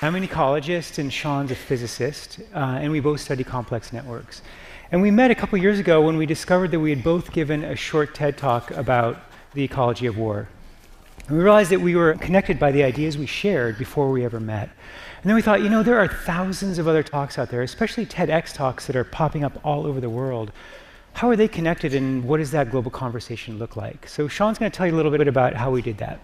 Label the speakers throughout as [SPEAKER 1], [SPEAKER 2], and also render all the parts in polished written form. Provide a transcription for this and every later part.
[SPEAKER 1] I'm an ecologist and Sean's a physicist, and we both study complex networks. And we met a couple years ago when we discovered that we had both given a short TED Talk about the ecology of war. And we realized that we were connected by the ideas we shared before we ever met. And then we thought, there are thousands of other talks out there, especially TEDx talks that are popping up all over the world. How are they connected, and what does that global conversation look like? So Sean's going to tell you a little bit about how we did that.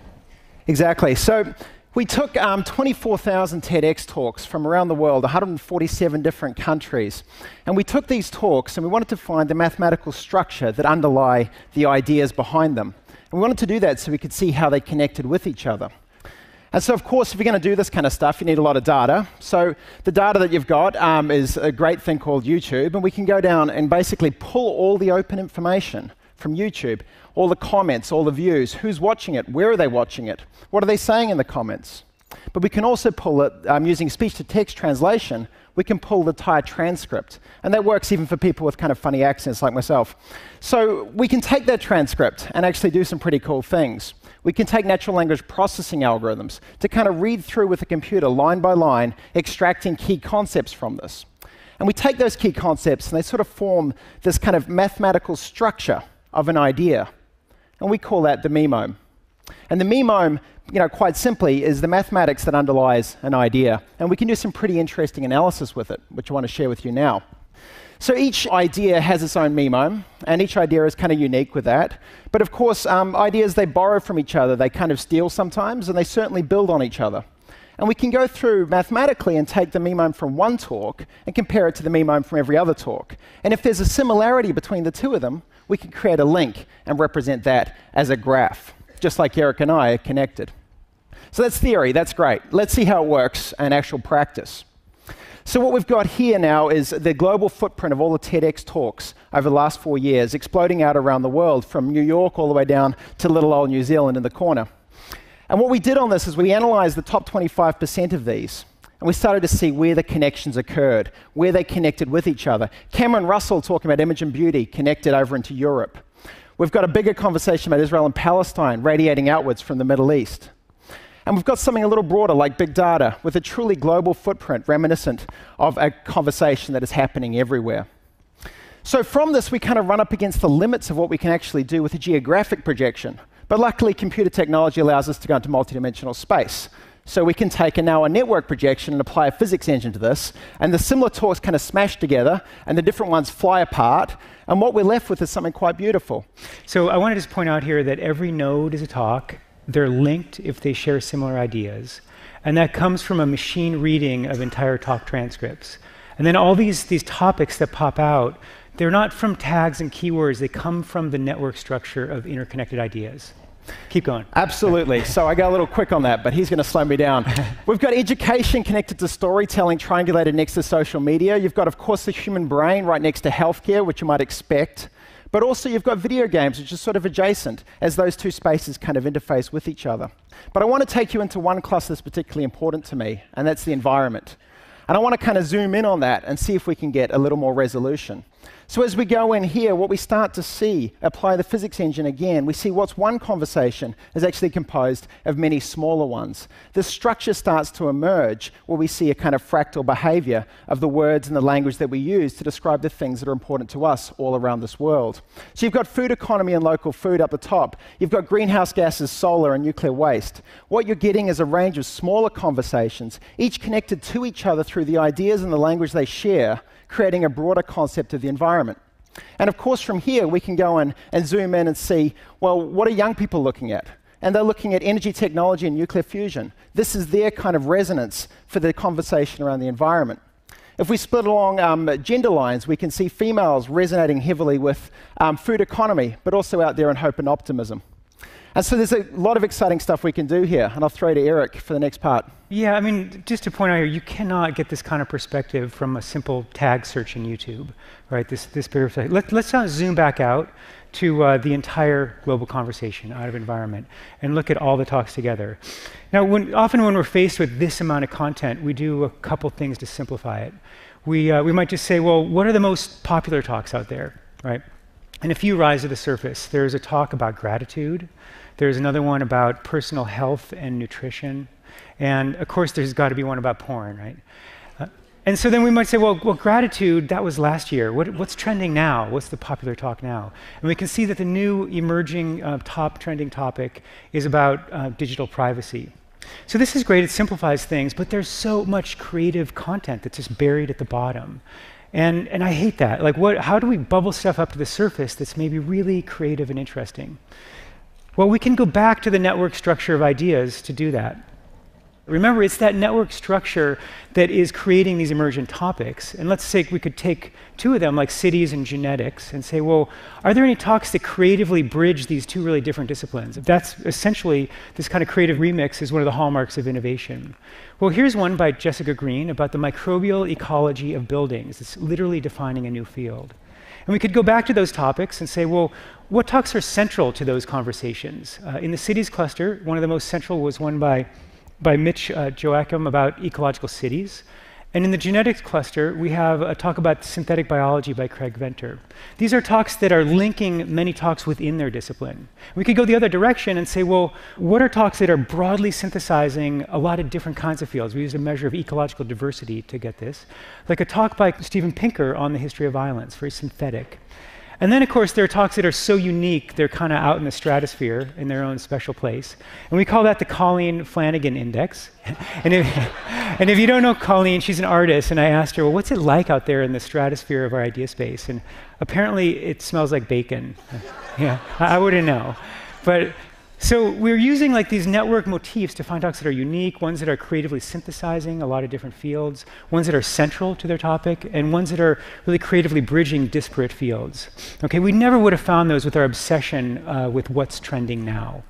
[SPEAKER 2] Exactly. So we took 24,000 TEDx talks from around the world, 147 different countries. And we took these talks and we wanted to find the mathematical structure that underlie the ideas behind them. And we wanted to do that so we could see how they connected with each other. And so, of course, if you're going to do this kind of stuff, you need a lot of data. So the data that you've got is a great thing called YouTube. And we can go down and basically pull all the open information from YouTube, all the comments, all the views, who's watching it, where are they watching it, what are they saying in the comments. But we can also pull it, using speech-to-text translation, we can pull the entire transcript. And that works even for people with kind of funny accents like myself. So we can take that transcript and actually do some pretty cool things. We can take natural language processing algorithms to kind of read through with the computer line by line, extracting key concepts from this. And we take those key concepts and they sort of form this kind of mathematical structure of an idea. And we call that the memome. And the memome, quite simply, is the mathematics that underlies an idea. And we can do some pretty interesting analysis with it, which I want to share with you now. So each idea has its own memome, and each idea is kind of unique with that. But of course, ideas, they borrow from each other. They kind of steal sometimes, and they certainly build on each other. And we can go through mathematically and take the memome from one talk and compare it to the memome from every other talk. And if there's a similarity between the two of them, we can create a link and represent that as a graph, just like Eric and I are connected. So that's theory, that's great. Let's see how it works in actual practice. So what we've got here now is the global footprint of all the TEDx talks over the last 4 years, exploding out around the world, from New York all the way down to little old New Zealand in the corner. And what we did on this is we analyzed the top 25% of these, and we started to see where the connections occurred, where they connected with each other. Cameron Russell, talking about image and beauty, connected over into Europe. We've got a bigger conversation about Israel and Palestine radiating outwards from the Middle East. And we've got something a little broader like big data with a truly global footprint reminiscent of a conversation that is happening everywhere. So from this, we kind of run up against the limits of what we can actually do with a geographic projection. But luckily, computer technology allows us to go into multidimensional space. So we can take now a network projection and apply a physics engine to this, and the similar talks kind of smash together, and the different ones fly apart, and what we're left with is something quite beautiful.
[SPEAKER 1] So I want to just point out here that every node is a talk. They're linked if they share similar ideas. And that comes from a machine reading of entire talk transcripts. And then all these topics that pop out, they're not from tags and keywords. They come from the network structure of interconnected ideas. Keep going.
[SPEAKER 2] Absolutely. So I got a little quick on that, but he's going to slow me down. We've got education connected to storytelling, triangulated next to social media. You've got, of course, the human brain right next to healthcare, which you might expect. But also you've got video games, which is sort of adjacent as those two spaces kind of interface with each other. But I want to take you into one cluster that's particularly important to me, and that's the environment. And I want to kind of zoom in on that and see if we can get a little more resolution. So as we go in here, what we start to see, apply the physics engine again, we see what's one conversation is actually composed of many smaller ones. The structure starts to emerge where we see a kind of fractal behavior of the words and the language that we use to describe the things that are important to us all around this world. So you've got food economy and local food up the top. You've got greenhouse gases, solar, and nuclear waste. What you're getting is a range of smaller conversations, each connected to each other through the ideas and the language they share, creating a broader concept of the environment. And of course, from here, we can go in and zoom in and see, well, what are young people looking at? And they're looking at energy technology and nuclear fusion. This is their kind of resonance for the conversation around the environment. If we split along gender lines, we can see females resonating heavily with food economy, but also out there in hope and optimism. And so there's a lot of exciting stuff we can do here, and I'll throw to Eric for the next part.
[SPEAKER 1] Yeah, I mean, just to point out here, you cannot get this kind of perspective from a simple tag search in YouTube, right? This perspective. Let's now zoom back out to the entire global conversation out of environment and look at all the talks together. Now, often when we're faced with this amount of content, we do a couple things to simplify it. We might just say, well, what are the most popular talks out there, right? And a few rise to the surface. There's a talk about gratitude. There's another one about personal health and nutrition. And of course, there's got to be one about porn, right? And so then we might say, well, gratitude, that was last year. What's trending now? What's the popular talk now? And we can see that the new emerging top trending topic is about digital privacy. So this is great, it simplifies things, but there's so much creative content that's just buried at the bottom. And I hate that. Like, how do we bubble stuff up to the surface that's maybe really creative and interesting? Well, we can go back to the network structure of ideas to do that. Remember, it's that network structure that is creating these emergent topics. And let's say we could take two of them, like cities and genetics, and say, well, are there any talks that creatively bridge these two really different disciplines? That's essentially, this kind of creative remix is one of the hallmarks of innovation. Well, here's one by Jessica Green about the microbial ecology of buildings. It's literally defining a new field. And we could go back to those topics and say, well, what talks are central to those conversations? In the cities cluster, one of the most central was one by Mitch Joachim about ecological cities. And in the genetics cluster, we have a talk about synthetic biology by Craig Venter. These are talks that are linking many talks within their discipline. We could go the other direction and say, well, what are talks that are broadly synthesizing a lot of different kinds of fields? We used a measure of ecological diversity to get this. Like a talk by Steven Pinker on the history of violence, very synthetic. And then, of course, there are talks that are so unique, they're kind of out in the stratosphere in their own special place. And we call that the Colleen Flanagan Index. and if you don't know Colleen, she's an artist, and I asked her, well, what's it like out there in the stratosphere of our idea space? And apparently, it smells like bacon. Yeah, I wouldn't know. But so we're using like these network motifs to find talks that are unique, ones that are creatively synthesizing a lot of different fields, ones that are central to their topic, and ones that are really creatively bridging disparate fields. Okay, we never would have found those with our obsession with what's trending now.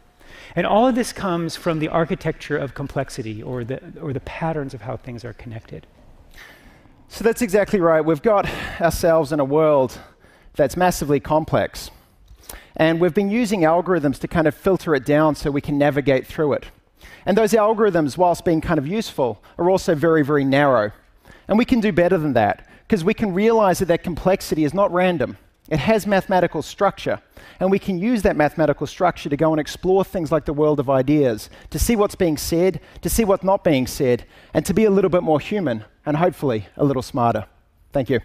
[SPEAKER 1] And all of this comes from the architecture of complexity, or the patterns of how things are connected.
[SPEAKER 2] So that's exactly right. We've got ourselves in a world that's massively complex. And we've been using algorithms to kind of filter it down so we can navigate through it. And those algorithms, whilst being kind of useful, are also very, very narrow. And we can do better than that, because we can realize that complexity is not random. It has mathematical structure. And we can use that mathematical structure to go and explore things like the world of ideas, to see what's being said, to see what's not being said, and to be a little bit more human, and hopefully a little smarter. Thank you.